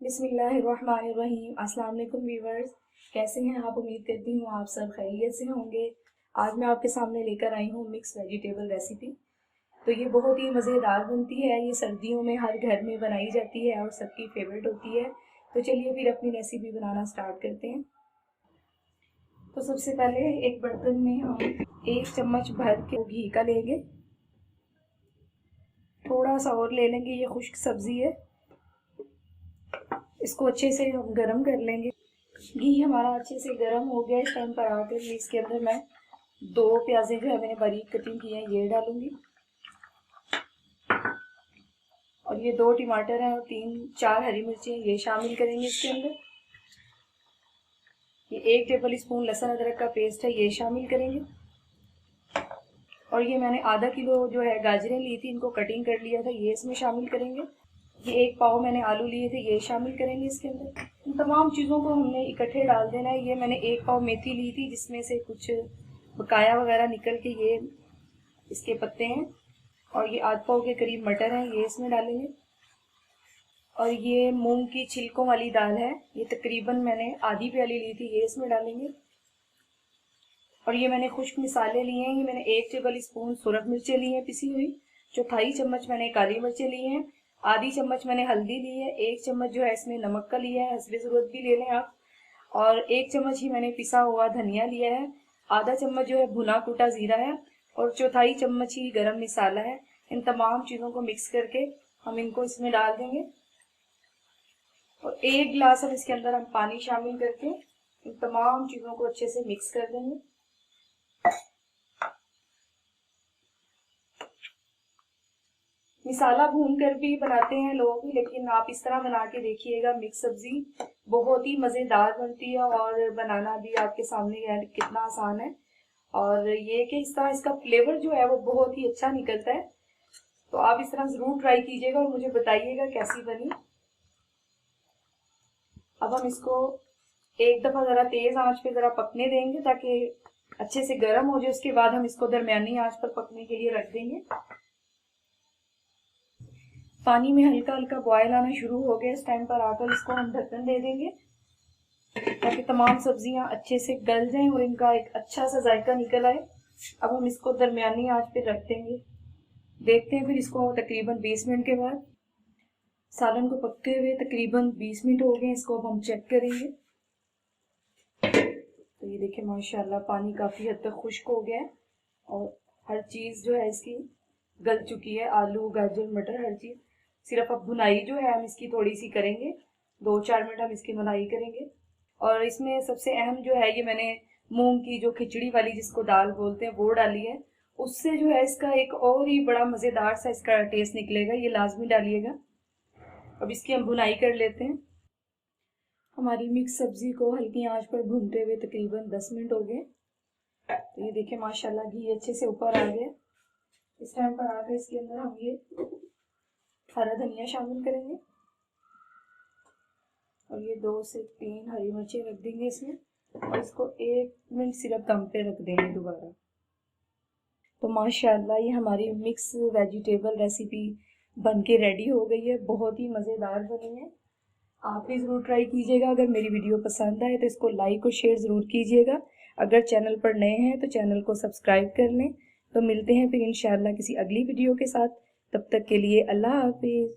बिस्मिल्लाहिर्रहमानिर्रहीम। अस्सलाम वालेकुम व्यूवर्स, कैसे हैं आप? उम्मीद करती हूँ आप सब खैरियत से होंगे। आज मैं आपके सामने लेकर आई हूँ मिक्स वेजिटेबल रेसिपी। तो ये बहुत ही मज़ेदार बनती है। ये सर्दियों में हर घर में बनाई जाती है और सबकी फेवरेट होती है। तो चलिए फिर अपनी रेसिपी बनाना स्टार्ट करते हैं। तो सबसे पहले एक बर्तन में हम 1 चम्मच भर के घी का लेंगे। थोड़ा सा और ले लेंगे। ये खुश्क सब्ज़ी है, इसको अच्छे से हम गरम कर लेंगे। घी हमारा अच्छे से गरम हो गया। इस टाइम पर आकर इसके अंदर मैं 2 प्याज़ें जो है मैंने बारीक कटिंग की हैं ये डालूंगी, और ये 2 टमाटर हैं और 3-4 हरी मिर्चें ये शामिल करेंगे इसके अंदर। ये 1 टेबल स्पून लहसुन अदरक का पेस्ट है ये शामिल करेंगे। और ये मैंने आधा किलो जो है गाजरें ली थी, इनको कटिंग कर लिया था, ये इसमें शामिल करेंगे। ये 1 पाव मैंने आलू लिए थे ये शामिल करेंगे इसके अंदर। इन तमाम चीज़ों को हमने इकट्ठे डाल देना है। ये मैंने 1 पाव मेथी ली थी जिसमें से कुछ बकाया वगैरह निकल के ये इसके पत्ते हैं, और ये आध पाव के करीब मटर हैं ये इसमें डालेंगे। और ये मूंग की छिलकों वाली दाल है, ये तकरीबन मैंने आधी प्याली ली थी ये इसमें डालेंगे। और ये मैंने खुश्क मसाले लिए हैं। ये मैंने 1 टेबल स्पून सुरख मिर्चें ली हैं पिसी हुई, 1/4 चम्मच मैंने काली मिर्चें ली हैं, आधी चम्मच मैंने हल्दी ली है, 1 चम्मच जो है इसमें नमक का लिया है, हस्बे ज़रूरत भी ले लें आप। और 1 चम्मच ही मैंने पिसा हुआ धनिया लिया है, आधा चम्मच जो है भुना कुटा ज़ीरा है, और 1/4 चम्मच ही गरम मसाला है। इन तमाम चीज़ों को मिक्स करके हम इनको इसमें डाल देंगे। और 1 गिलास हम इसके अंदर हम पानी शामिल करके इन तमाम चीज़ों को अच्छे से मिक्स कर देंगे। मसाला भून कर भी बनाते हैं लोग, लेकिन आप इस तरह बना के देखिएगा। मिक्स सब्जी बहुत ही मज़ेदार बनती है और बनाना भी आपके सामने है कितना आसान है। और ये कि इस तरह इसका फ्लेवर जो है वो बहुत ही अच्छा निकलता है। तो आप इस तरह ज़रूर ट्राई कीजिएगा और मुझे बताइएगा कैसी बनी। अब हम इसको एक दफ़ा ज़रा तेज़ आंच पे ज़रा पकने देंगे ताकि अच्छे से गर्म हो जाए। उसके बाद हम इसको दरमियानी आंच पर पकने के लिए रख देंगे। पानी में हल्का हल्का बॉयल आना शुरू हो गया। इस टाइम पर आकर इसको हम ढक्कन दे देंगे ताकि तमाम सब्जियां अच्छे से गल जाएं और इनका एक अच्छा सा जायका निकल आए। अब हम इसको दरमियानी आंच पे रख देंगे। देखते हैं फिर इसको तकरीबन 20 मिनट के बाद। सालन को पकते हुए तकरीबन 20 मिनट हो गए। इसको अब हम चेक करेंगे। तो ये देखिए माशाल्लाह पानी काफ़ी हद तक खुश्क हो गया है और हर चीज़ जो है इसकी गल चुकी है। आलू गाजर मटर हर चीज़। सिर्फ अब भुनाई जो है हम इसकी थोड़ी सी करेंगे, 2-4 मिनट हम इसकी भुनाई करेंगे। और इसमें सबसे अहम जो है ये मैंने मूंग की जो खिचड़ी वाली जिसको दाल बोलते हैं वो डाली है। उससे जो है इसका एक और ही बड़ा मज़ेदार सा इसका टेस्ट निकलेगा, ये लाजमी डालिएगा। अब इसकी हम भुनाई कर लेते हैं। हमारी मिक्स सब्जी को हल्की आंच पर भूनते हुए तकरीबन 10 मिनट हो गए। तो ये देखिए माशाल्लाह घी अच्छे से ऊपर आ गया। इस टाइम पर आकर इसके अंदर हम ये हरा धनिया शामिल करेंगे और ये 2 से 3 हरी मिर्चें रख देंगे इसमें, और इसको 1 मिनट सिर्फ दम पे रख देंगे दोबारा। तो माशाल्लाह ये हमारी मिक्स वेजिटेबल रेसिपी बनके रेडी हो गई है। बहुत ही मज़ेदार बनी है। आप भी ज़रूर ट्राई कीजिएगा। अगर मेरी वीडियो पसंद आए तो इसको लाइक और शेयर ज़रूर कीजिएगा। अगर चैनल पर नए हैं तो चैनल को सब्सक्राइब कर लें। तो मिलते हैं फिर इंशाल्लाह किसी अगली वीडियो के साथ। तब तक के लिए अल्लाह हाफिज़।